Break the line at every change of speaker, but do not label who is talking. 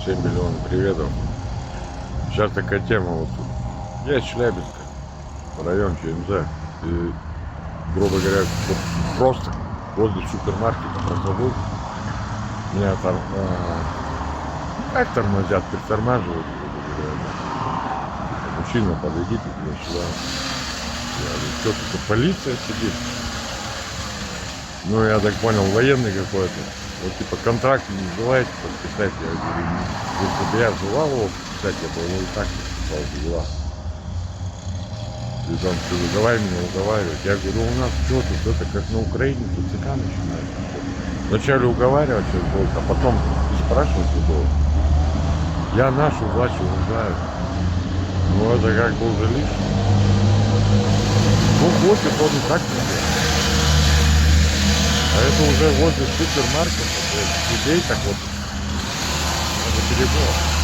7 миллионов приветов. Сейчас такая тема вот тут. Я из Челябинска, район ЧМЗ. И, грубо говоря, вот просто возле супермаркета прохожу. Меня там как тормозят, притормаживают, грубо говоря. Мужчина, подойдите к мне сюда. Я говорю, что тут полиция сидит? Ну, я так понял, военный какой-то. Вот типа контракт не желаете подписать? Я говорю, если бы я желал его подписать, я бы его и так подписал дела. И там что, давай меня уговаривать. Я говорю, у нас что тут, это как на Украине, тут ЦК начинает. Вначале уговаривать сейчас будет, а потом спрашивать любого. Я нашу власть уважаю. Ну это как бы уже лишнее. Ну хочет он и так не делает. А это уже возле супермаркета, то есть людей так вот, это перебор.